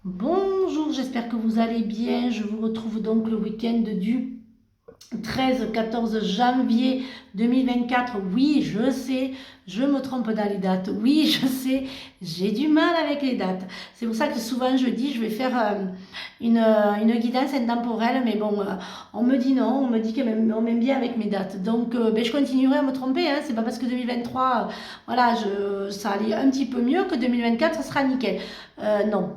Bonjour, j'espère que vous allez bien. Je vous retrouve donc le week-end du 13-14 janvier 2024. Oui, je sais, je me trompe dans les dates. Oui, je sais, j'ai du mal avec les dates. C'est pour ça que souvent je dis je vais faire une guidance intemporelle, mais bon, on me dit non, on me dit qu'on m'aime bien avec mes dates. Donc, ben, je continuerai à me tromper. Hein. C'est pas parce que 2023, voilà, ça allait un petit peu mieux que 2024, ça sera nickel. Non.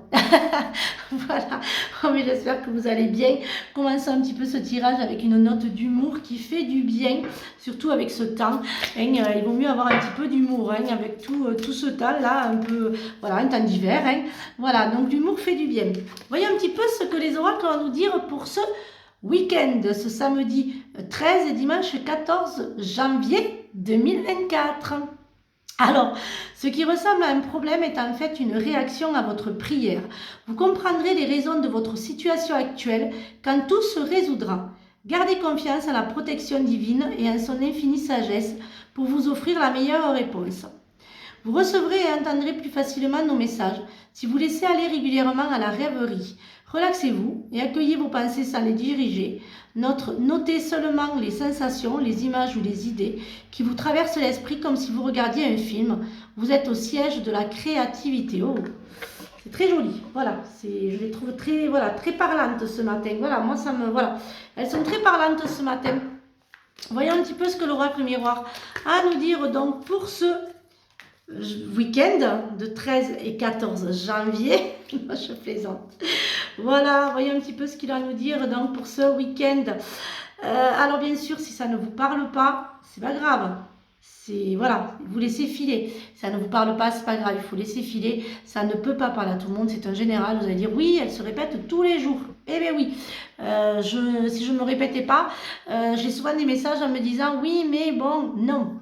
Voilà. Oh, mais j'espère que vous allez bien. Commencer un petit peu ce tirage avec une note d'humour qui fait du bien, surtout avec ce temps. Hein, il vaut mieux avoir un petit peu d'humour hein, avec tout ce temps-là, un peu, voilà, un temps d'hiver. Hein. Voilà, donc l'humour fait du bien. Voyons un petit peu ce que les oracles vont nous dire pour ce week-end, ce samedi 13 et dimanche 14 janvier 2024. Alors, ce qui ressemble à un problème est en fait une réaction à votre prière. Vous comprendrez les raisons de votre situation actuelle quand tout se résoudra. Gardez confiance à la protection divine et en son infinie sagesse pour vous offrir la meilleure réponse. Vous recevrez et entendrez plus facilement nos messages si vous laissez aller régulièrement à la rêverie. Relaxez-vous et accueillez vos pensées sans les diriger. Notez seulement les sensations, les images ou les idées qui vous traversent l'esprit comme si vous regardiez un film. Vous êtes au siège de la créativité. Oh, c'est très joli. Voilà, je les trouve très, voilà, très parlantes ce matin. Voilà, moi ça me, voilà, elles sont très parlantes ce matin. Voyons un petit peu ce que l'oracle miroir a à nous dire donc pour ce week-end de 13 et 14 janvier. Je plaisante. Voilà, voyons un petit peu ce qu'il a à nous dire donc pour ce week-end. Alors bien sûr, si ça ne vous parle pas, c'est pas grave. C'est voilà, vous laissez filer. Ça ne vous parle pas, c'est pas grave, il faut laisser filer. Ça ne peut pas parler à tout le monde, c'est un général. Vous allez dire oui, elle se répète tous les jours. Eh bien oui, si je ne me répétais pas, j'ai souvent des messages en me disant oui, mais bon, non.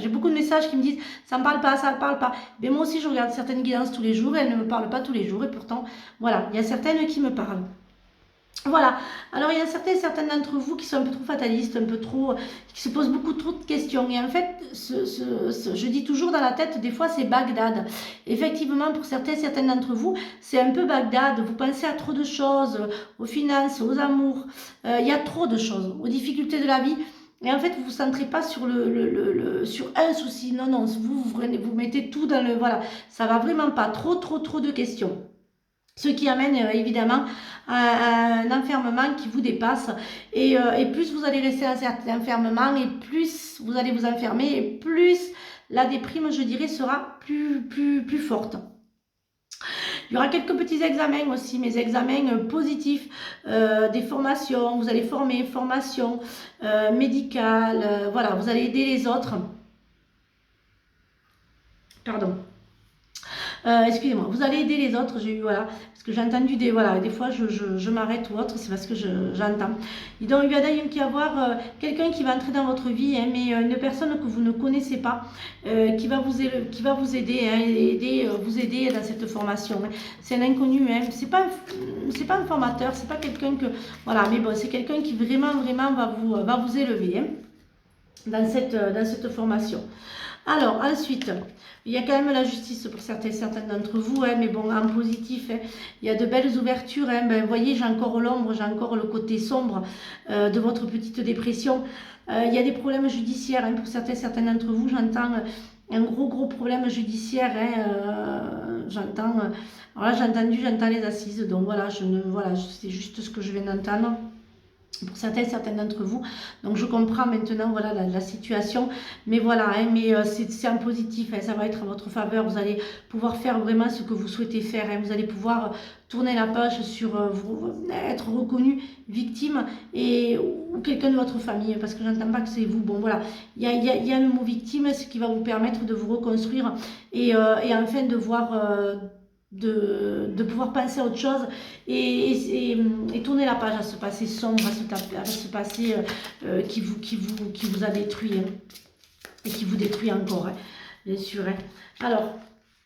J'ai beaucoup de messages qui me disent ça me parle pas, ça me parle pas. Mais moi aussi, je regarde certaines guidances tous les jours et elles ne me parlent pas tous les jours. Et pourtant, voilà, il y a certaines qui me parlent. Voilà, alors il y a certains d'entre vous qui sont un peu trop fatalistes, un peu trop, qui se posent beaucoup trop de questions. Et en fait, je dis toujours dans la tête, des fois c'est Bagdad. Effectivement, pour certains d'entre vous, c'est un peu Bagdad. Vous pensez à trop de choses, aux finances, aux amours. Il y a trop de choses, aux difficultés de la vie. Et en fait, vous ne vous centrez pas sur, sur un souci. Non, non, vous mettez tout dans le... Voilà, ça va vraiment pas. Trop de questions. Ce qui amène évidemment à un enfermement qui vous dépasse. Et plus vous allez rester dans cet enfermement, et plus vous allez vous enfermer, et plus la déprime, je dirais, sera plus forte. Il y aura quelques petits examens aussi, mes examens positifs, des formations, vous allez former, formation médicale, voilà, vous allez aider les autres. Pardon. Excusez-moi, vous allez aider les autres, j'ai eu, voilà, parce que j'ai entendu voilà, des fois je m'arrête ou autre, c'est parce que j'entends. Et donc il va y avoir quelqu'un qui va entrer dans votre vie, hein, mais une personne que vous ne connaissez pas, qui va vous aider, hein, vous aider dans cette formation. Hein. C'est un inconnu, hein, c'est pas un formateur, c'est pas quelqu'un que, voilà, mais bon, c'est quelqu'un qui vraiment va vous élever hein, dans cette formation. Alors, ensuite, il y a quand même la justice pour certains d'entre vous, hein, mais bon, en positif, hein, il y a de belles ouvertures. Hein, ben, vous voyez, j'ai encore l'ombre, j'ai encore le côté sombre de votre petite dépression. Il y a des problèmes judiciaires hein, pour certains d'entre vous. J'entends un gros problème judiciaire. Hein, alors là, j'entends les assises. Donc voilà, c'est juste ce que je viens d'entendre pour certains d'entre vous. Donc je comprends maintenant voilà la situation, mais voilà, hein, mais c'est en positif, hein, ça va être à votre faveur, vous allez pouvoir faire vraiment ce que vous souhaitez faire, hein, vous allez pouvoir tourner la page sur être reconnu victime ou quelqu'un de votre famille, parce que j'entends pas que c'est vous, bon voilà, il y a le mot victime, ce qui va vous permettre de vous reconstruire et enfin de voir de pouvoir penser à autre chose et tourner la page à ce passé sombre, à ce passé qui vous a détruit hein, et qui vous détruit encore, hein, bien sûr. Hein. Alors,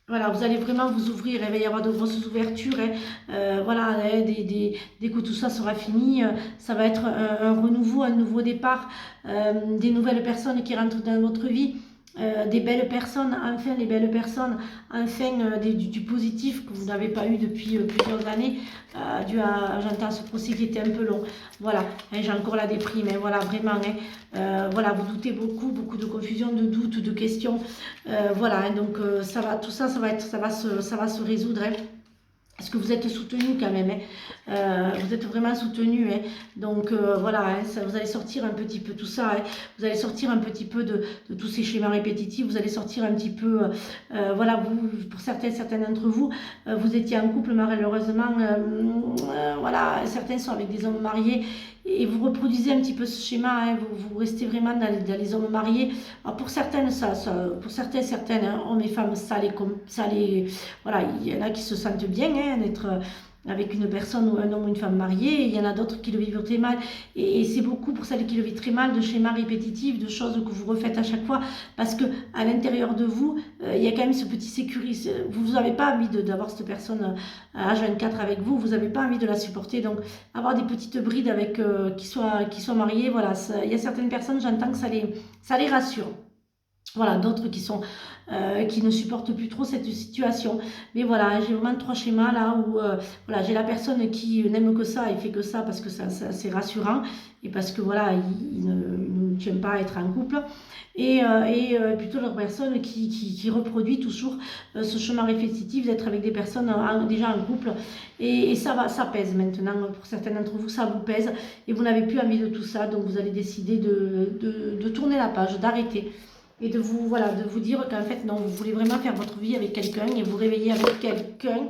voilà, vous allez vraiment vous ouvrir, il va y avoir de grosses ouvertures, hein, voilà, hein, dès que tout ça sera fini, ça va être un renouveau, un nouveau départ, des nouvelles personnes qui rentrent dans votre vie. des belles personnes, enfin les belles personnes, enfin du positif que vous n'avez pas eu depuis plusieurs années, j'entends ce procès qui était un peu long, voilà, hein, j'ai encore la déprime, hein, voilà, vraiment, hein, voilà, vous doutez beaucoup, beaucoup de confusion, de doutes, de questions, voilà, hein, donc ça va, tout ça, ça va se résoudre, hein. Parce que vous êtes soutenu quand même, hein. Vous êtes vraiment soutenu, hein. Donc voilà, hein, vous allez sortir un petit peu tout ça, hein. Vous allez sortir un petit peu de tous ces schémas répétitifs, vous allez sortir un petit peu, voilà, pour certains d'entre vous, vous étiez en couple malheureusement, voilà, certains sont avec des hommes mariés, et vous reproduisez un petit peu ce schéma, hein, vous restez vraiment dans les hommes mariés. Alors pour certaines, pour certaines, hein, hommes et femmes, voilà, il y en a qui se sentent bien, hein, d'être avec une personne ou un homme ou une femme mariée, et il y en a d'autres qui le vivent très mal, et c'est beaucoup pour celles qui le vivent très mal, de schémas répétitifs, de choses que vous refaites à chaque fois, parce que à l'intérieur de vous, il y a quand même ce petit sécurité, vous n'avez pas envie d'avoir cette personne à H24 avec vous, vous n'avez pas envie de la supporter, donc avoir des petites brides avec, qui soient mariées, voilà, il y a certaines personnes, j'entends que ça les rassure. Voilà, d'autres qui ne supportent plus trop cette situation. Mais voilà, j'ai vraiment 3 schémas là où voilà, j'ai la personne qui n'aime que ça et fait que ça parce que ça c'est rassurant et parce que voilà, il ne tient pas à être en couple. Et plutôt l'autre personne qui reproduit toujours ce chemin répétitif d'être avec des personnes déjà en couple. Et ça pèse maintenant. Pour certains d'entre vous, ça vous pèse et vous n'avez plus envie de tout ça. Donc vous allez décider de tourner la page, d'arrêter. Et de vous dire qu'en fait, non, vous voulez vraiment faire votre vie avec quelqu'un et vous réveiller avec quelqu'un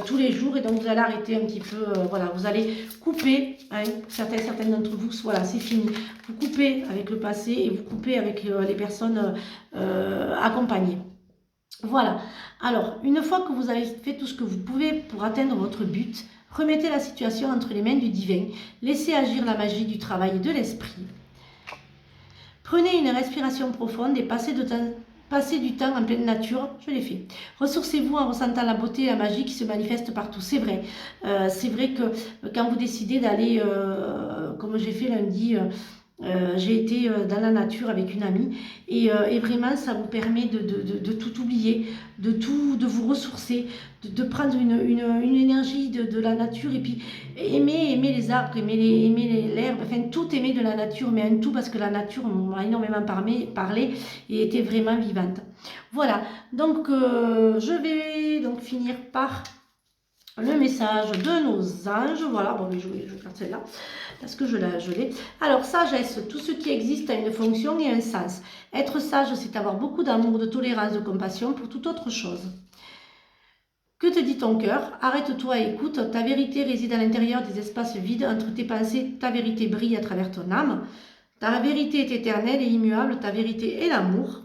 tous les jours. Et donc, vous allez arrêter un petit peu, voilà, vous allez couper, hein, certaines d'entre vous, voilà, c'est fini. Vous coupez avec le passé et vous coupez avec les personnes accompagnées. Voilà. Alors, une fois que vous avez fait tout ce que vous pouvez pour atteindre votre but, remettez la situation entre les mains du divin. Laissez agir la magie du travail et de l'esprit. Prenez une respiration profonde et passez du temps en pleine nature. Je l'ai fait. Ressourcez-vous en ressentant la beauté et la magie qui se manifestent partout. C'est vrai. C'est vrai que quand vous décidez d'aller, comme j'ai fait lundi, j'ai été dans la nature avec une amie et vraiment ça vous permet de tout oublier, de vous ressourcer, de prendre une énergie de la nature et puis aimer les arbres, aimer l'herbe, enfin tout aimer de la nature, mais un tout parce que la nature m'a énormément parlé et était vraiment vivante. Voilà, donc je vais donc finir par le message de nos anges. Voilà, bon, je vais faire celle-là parce que je l'ai. Alors, sagesse, tout ce qui existe a une fonction et un sens. Être sage, c'est avoir beaucoup d'amour, de tolérance, de compassion pour toute autre chose. Que te dit ton cœur? Arrête-toi et écoute. Ta vérité réside à l'intérieur des espaces vides entre tes pensées. Ta vérité brille à travers ton âme. Ta vérité est éternelle et immuable. Ta vérité est l'amour.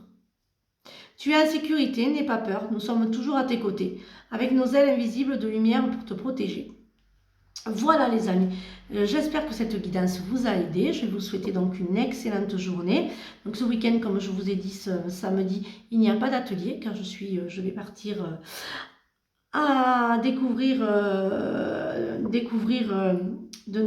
Tu es en sécurité, n'aie pas peur. Nous sommes toujours à tes côtés, avec nos ailes invisibles de lumière pour te protéger. Voilà les amis, j'espère que cette guidance vous a aidé. Je vais vous souhaiter donc une excellente journée. Donc ce week-end, comme je vous ai dit ce samedi, il n'y a pas d'atelier car je vais partir à découvrir une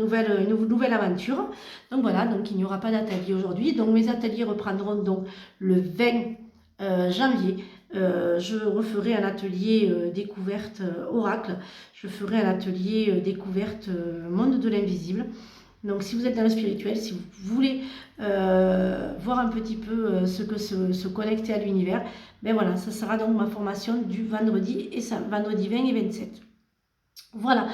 nouvelle aventure. Donc voilà, donc il n'y aura pas d'atelier aujourd'hui. Donc mes ateliers reprendront donc le 20 janvier. Je referai un atelier découverte oracle, je ferai un atelier découverte monde de l'invisible. Donc si vous êtes dans le spirituel, si vous voulez voir un petit peu ce que se connecter à l'univers, ben voilà, ça sera donc ma formation du vendredi 20 et 27. Voilà.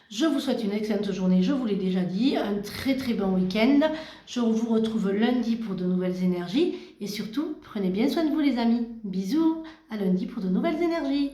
Je vous souhaite une excellente journée, je vous l'ai déjà dit, un très très bon week-end. Je vous retrouve lundi pour de nouvelles énergies et surtout, prenez bien soin de vous les amis. Bisous, à lundi pour de nouvelles énergies.